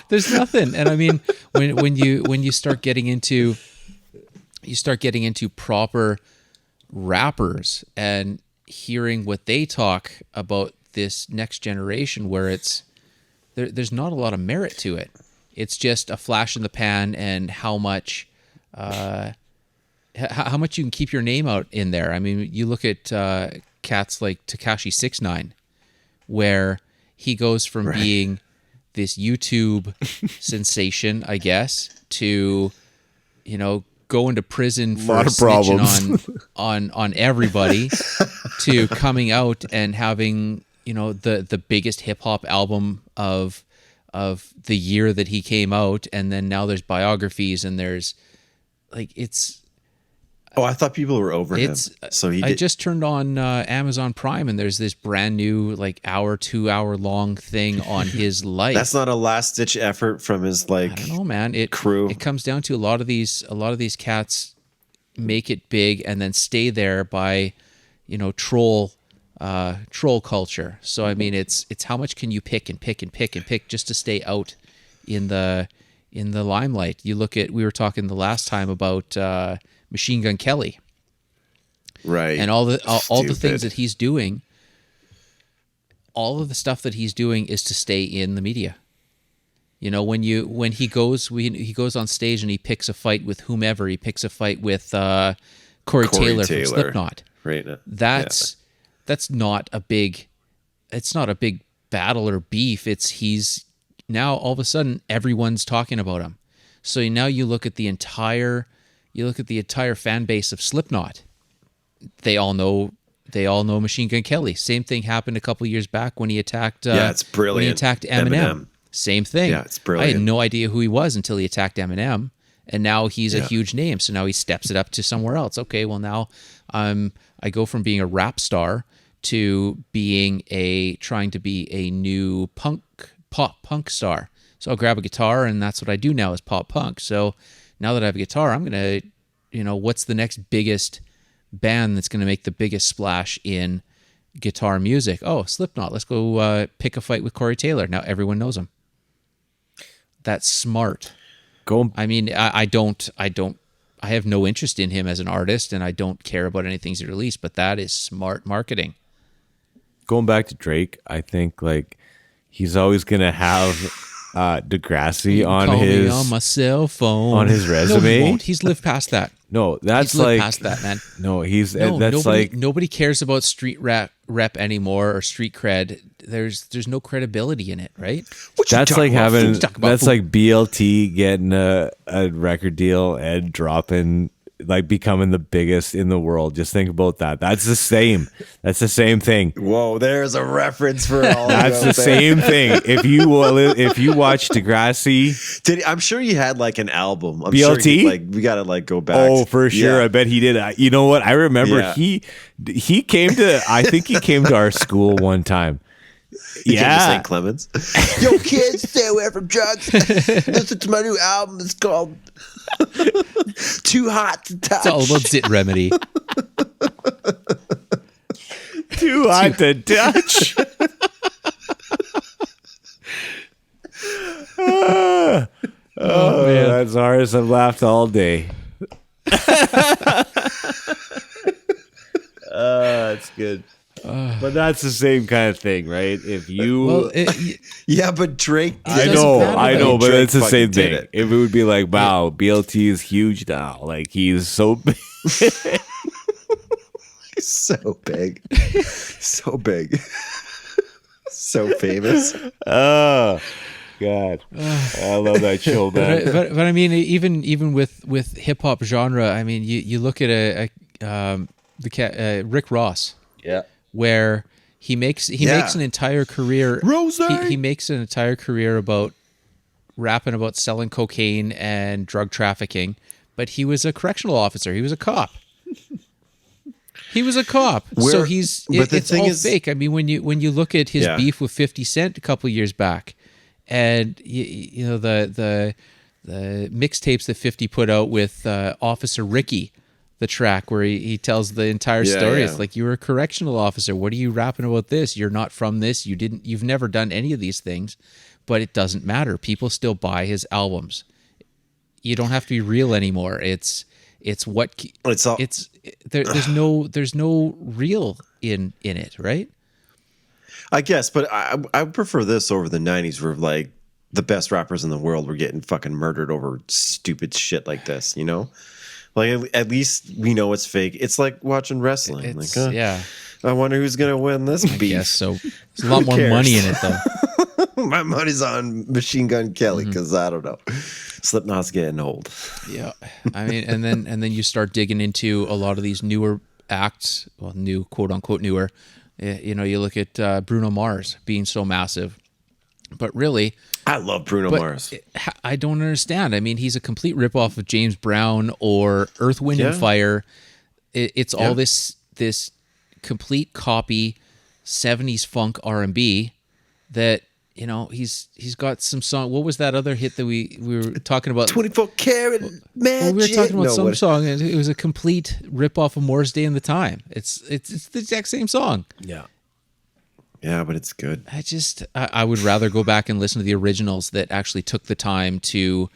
There's nothing. And I mean, when you start getting into proper rappers and hearing what they talk about this next generation, where there's not a lot of merit to it. It's just a flash in the pan, and how much you can keep your name out in there. I mean, you look at cats like Tekashi 6ix9ine, where he goes from being this YouTube sensation, I guess, to going to prison for Lot of snitching on everybody, to coming out and having the biggest hip hop album of the year that he came out, and then now there's biographies and there's like Oh, I thought people were over him. So I just turned on Amazon Prime, and there's this brand new 2-hour long thing on his life. That's not a last ditch effort from his like. I don't know, man. crew. It comes down to a lot of these cats make it big and then stay there by troll culture. So I mean, it's how much can you pick and pick and pick and pick just to stay out in the limelight. We were talking the last time about Machine Gun Kelly, Right. and all the things Stupid. that he's doing. All of the stuff that he's doing is to stay in the media. When he goes on stage and he picks a fight with whomever, he picks a fight with Corey Taylor from Slipknot. Right. That's not a big battle or beef. He's now all of a sudden everyone's talking about him. So now you look at the entire fan base of Slipknot. They all know Machine Gun Kelly. Same thing happened a couple years back when he attacked. It's brilliant. When he attacked Eminem. Same thing. Yeah, it's brilliant. I had no idea who he was until he attacked Eminem, and now he's a huge name. So now he steps it up to somewhere else. Okay, well now I go from being a rap star to trying to be a new pop punk star. So I'll grab a guitar, and that's what I do now is pop punk. So now that I have a guitar, I'm gonna, what's the next biggest band that's gonna make the biggest splash in guitar music? Oh, Slipknot. Let's go pick a fight with Corey Taylor. Now everyone knows him. that's smart. Go. I mean, I have no interest in him as an artist, and I don't care about anything he's released, but that is smart marketing. Going back to Drake, I think like he's always gonna have Degrassi on Call me his on my cell phone. on his No, resume. he won't. He's lived past that. No, that's He's lived like past that, man. no, he's No, that's nobody cares about street rep anymore or street cred. There's no credibility in it, right? that's like having Talk about that's food. like BLT getting a record deal and dropping like becoming the biggest in the world. Just think about that. That's the same. That's the same thing. Whoa, there's a reference for all. That's the same thing. If you watch Degrassi, I'm sure he had like an album. I'm BLT? Sure like we gotta like go back. oh for sure, Yeah. I bet he did. You know what? I remember Yeah. he came to. I think he came to our school one time. He came to Yeah, St. Clements. Yo, kids, stay away from drugs. Listen to my new album. It's called Too Hot to Touch. It's all about Zit Remedy. too hot to touch. Oh man, that's ours. I've laughed all day. That's good. But that's the same kind of thing, right? If you, Well, Yeah, but Drake. I doesn't know, matter, I though. know, but Drake it's the fucking same did thing. it. If it would be like, wow, BLT is huge now. Like he's so big. So big. So big. So famous. Oh God, I love that show, man. but I mean, even with hip hop genre, I mean, you look at Rick Ross, Yeah. where he makes an entire career. Rose. He makes an entire career about rapping about selling cocaine and drug trafficking, but he was a correctional officer. He was a cop. He was a cop, so Where- but the it's thing all is- fake. I mean, when you look at his Yeah. beef with 50 Cent a couple years back, and you know the mixtapes that 50 put out with Officer Ricky, the track where he tells the entire Yeah, story. yeah. It's like, you're a correctional officer. What are you rapping about this? You're not from this. You've never done any of these things, but it doesn't matter. People still buy his albums. You don't have to be real anymore. It's what It's all- there's no real in it, right? I guess, but I prefer this over the 90s where like the best rappers in the world were getting fucking murdered over stupid shit like this, you know? Like at least we know it's fake. It's like watching wrestling. It's like, yeah. I wonder who's gonna win this beef. Yes, so there's a lot more cares? money in it though. My money's on Machine Gun Kelly Mm-hmm. because I don't know. Slipknot's getting old. Yeah, I mean, and then you start digging into a lot of these newer acts, well, new quote unquote newer. You know, you look at Bruno Mars being so massive, but really, I love Bruno Mars. I don't understand. I mean, he's a complete ripoff of James Brown or Earth, Wind, and Yeah. Fire. It's all Yeah. this complete copy 70s funk R&B that, you know, he's got some song. What was that other hit that we were talking about? 24 karat magic. Well, we were talking about No, some what- song, and it was a complete rip-off of Moore's Day and the Time. It's the exact same song. Yeah. Yeah, but it's good. I would rather go back and listen to the originals that actually took the time to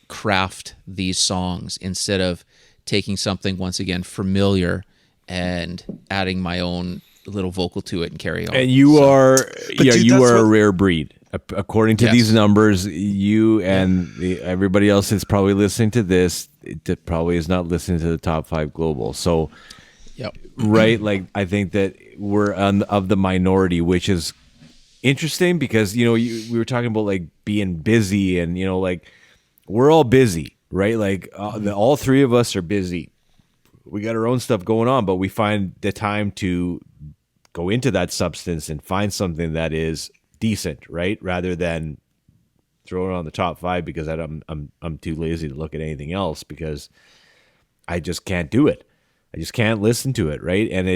craft these songs instead of taking something, once again, familiar and adding my own little vocal to it and carry on. And you are, yeah, dude, you that's are a what- rare breed. According to Yes. these numbers, you and everybody else that's probably listening to this, that probably is not listening to the top 5 global. So, Yep. right, like I think that we're of the minority, which is interesting because we were talking about like being busy, and like we're all busy, right? Like all three of us are busy. We got our own stuff going on, but we find the time to go into that substance and find something that is decent, right? Rather than throw it on the top 5 because I'm too lazy to look at anything else because I just can't do it. I just can't listen to it, right? And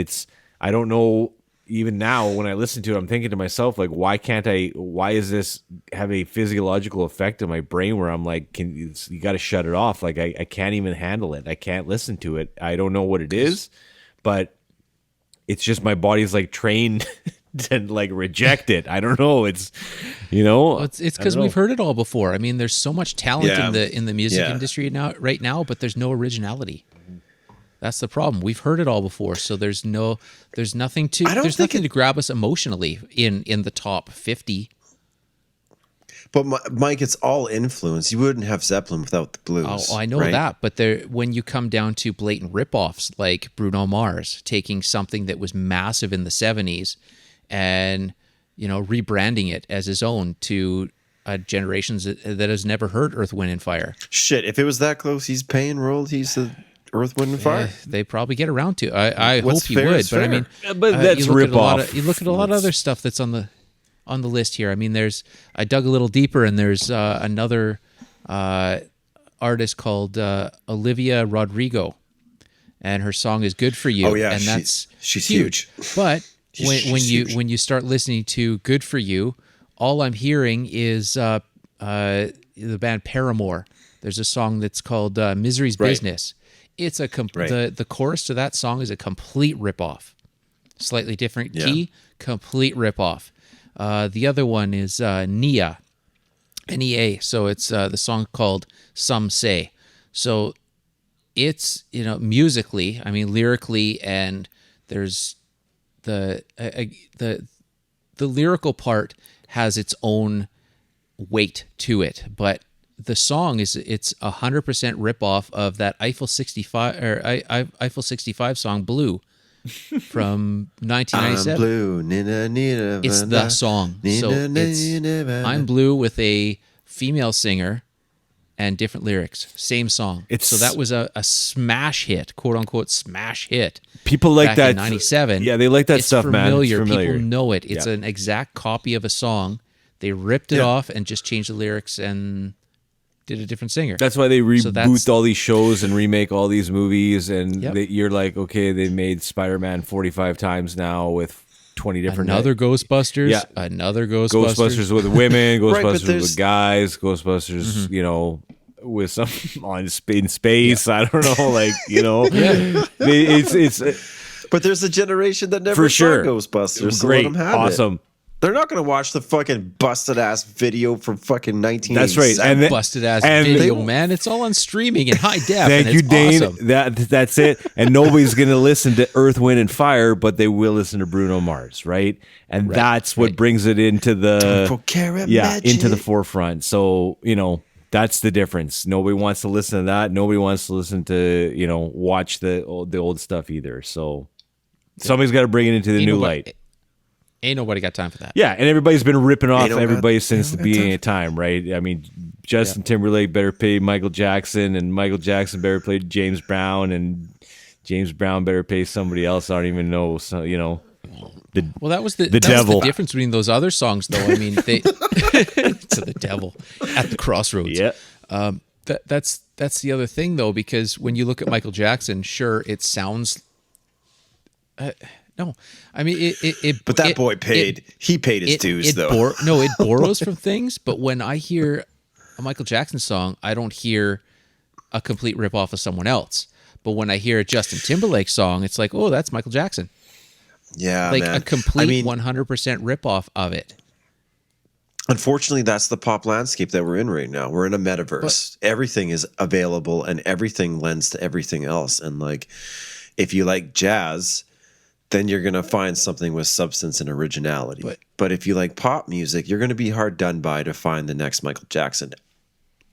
I don't know, even now when I listen to it, I'm thinking to myself, like, why is this have a physiological effect on my brain where I'm like, you got to shut it off. Like, I can't even handle it. I can't listen to it. I don't know what it is, but it's just my body's like trained and like reject it. I don't know. It's, you know, Well, it's because we've heard it all before. I mean, there's so much talent in the music industry right now, but there's no originality. That's the problem. We've heard it all before, so there's nothing to grab us emotionally in the top 50. But Mike, it's all influence. You wouldn't have Zeppelin without the blues. Oh, I know that, but when you come down to blatant ripoffs like Bruno Mars taking something that was massive in the 70s and, you know, rebranding it as his own to generations that has never heard Earth, Wind and Fire. Shit, if it was that close, he's paying royalties to Earth, Wind and Fire. They probably get around to. I hope he would, but I mean, but that's ripoff. You look at a lot of other stuff that's on the list here. I mean, I dug a little deeper, and there's another artist called Olivia Rodrigo, and her song is "Good for You." Oh yeah, and she's huge. But Huge. when you start listening to "Good for You," all I'm hearing is the band Paramore. There's a song that's called "Misery's Business." It's the chorus to that song is a complete ripoff. Slightly different key, complete ripoff. The other one is Nia, N-E-A. So it's the song called "Some Say." So it's, you know, musically, I mean, lyrically, and there's the lyrical part has its own weight to it, but the song it's 100% ripoff of that Eiffel 65 song "Blue" from 1997. I'm blue, nina, It's the song. So it's "I'm Blue" with a female singer and different lyrics, same song. So that was a smash hit, quote unquote smash hit. People like back that in '97. Yeah, they like that stuff, familiar. man. It's familiar. People know it. It's an exact copy of a song. They ripped it off and just changed the lyrics and did a different singer. That's why they reboot all these shows and remake all these movies, and you're like, okay, they made Spider-Man 45 times now with 20 different... Another Ghostbusters, another Ghostbusters. Ghostbusters with women, Ghostbusters with guys, Ghostbusters, you know, with some in space. I don't know, like, you know. It's But there's a generation that never for saw sure. Ghostbusters. So Great, let them have awesome. It. They're not going to watch the fucking busted ass video from fucking 1987. That's right. And busted ass video, man. It's all on streaming in high def. Thank you, Dane. Awesome. That's it. And nobody's going to listen to Earth, Wind, and Fire, but they will listen to Bruno Mars, right? And that's what brings it into the into the forefront. So, you know, that's the difference. Nobody wants to listen to that. Nobody wants to listen to, you know, watch the old stuff either. So somebody's got to bring it into the new light. Ain't nobody got time for that. Yeah, and everybody's been ripping off everybody since the beginning of time, right? I mean, Justin Timberlake better pay Michael Jackson, and Michael Jackson better pay James Brown, and James Brown better pay somebody else. I don't even know. So, you know, that was the devil. Was the difference between those other songs, though. I mean, they to the devil at the crossroads. Yeah. That's the other thing, though, because when you look at Michael Jackson, sure, it sounds. No, I mean But that boy paid. He paid his dues, though. It borrows from things. But when I hear a Michael Jackson song, I don't hear a complete ripoff of someone else. But when I hear a Justin Timberlake song, it's like, oh, that's Michael Jackson. Yeah, like man. a complete 100% ripoff of it. Unfortunately, that's the pop landscape that we're in right now. We're in a metaverse. Everything is available, and everything lends to everything else. And like, if you like jazz, then you're going to find something with substance and originality. But if you like pop music, you're going to be hard done by to find the next Michael Jackson.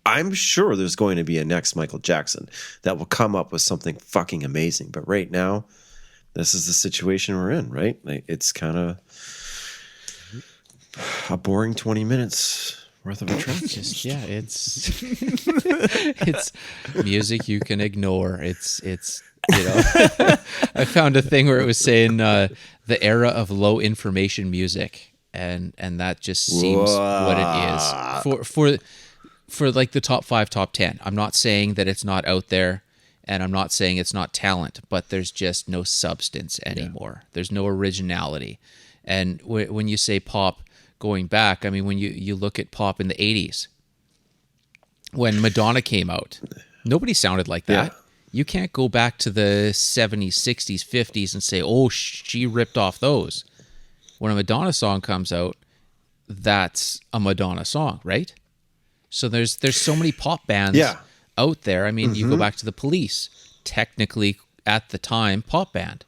I'm sure there's going to be a next Michael Jackson that will come up with something fucking amazing. But right now, this is the situation we're in, right? Like, it's kind of a boring 20 minutes worth of a track. It's music you can ignore. It's you know, I found a thing where it was saying the era of low information music, and that just seems what it is for like the top 5, top 10. I'm not saying that it's not out there, and I'm not saying it's not talent, but there's just no substance anymore. Yeah. There's no originality. And when you say pop going back, I mean, when you look at pop in the 80s, when Madonna came out, nobody sounded like that. Yeah. You can't go back to the 70s, 60s, 50s and say, oh, she ripped off those. When a Madonna song comes out, that's a Madonna song, right? So there's so many pop bands out there. I mean, you go back to the Police, technically at the time pop band.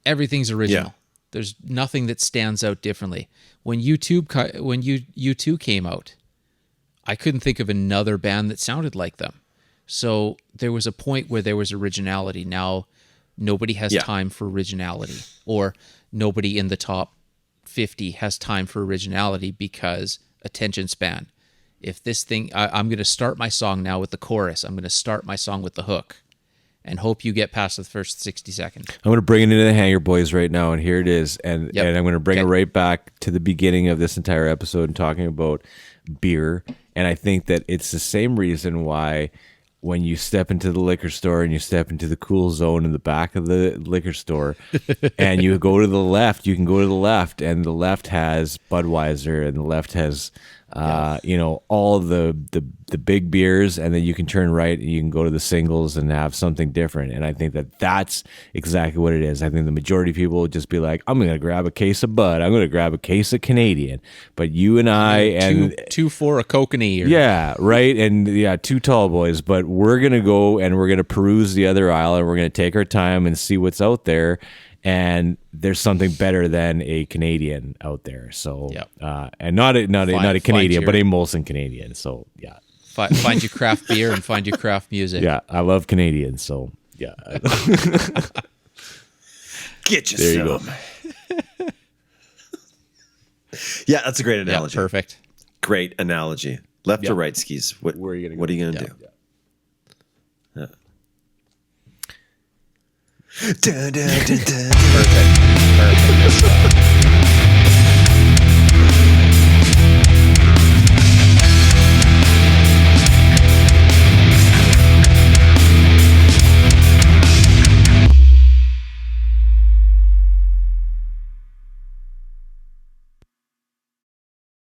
Everything's original. There's nothing that stands out differently. When U2 came out, I couldn't think of another band that sounded like them. So there was a point where there was originality. Now nobody has time for originality, or nobody in the top 50 has time for originality because attention span. If this thing, I'm going to start my song now with the chorus. I'm going to start my song with the hook and hope you get past the first 60 seconds. I'm going to bring it into the Hanger Boys right now, and here it is. And I'm going to bring it right back to the beginning of this entire episode and talking about beer. And I think that it's the same reason why when you step into the liquor store and you step into the cool zone in the back of the liquor store and you go to the left, you can go to the left, and the left has Budweiser and the left has all the big beers, and then you can turn right and you can go to the singles and have something different. And I think that that's exactly what it is. I think the majority of people would just be like, I'm going to grab a case of Bud, I'm going to grab a case of Canadian. But you and I and two for a kokanee. Right. And two tall boys, but we're going to go and we're going to peruse the other aisle, and we're going to take our time and see what's out there. And there's something better than a Canadian out there. So, and not a Canadian, but a Molson Canadian. So, find your craft beer and find your craft music. Yeah, I love Canadians. So, get you there some. You go. Yeah, that's a great analogy. Yeah, perfect. Great analogy. Left or right skis? What are you going to do? Yeah. Perfect.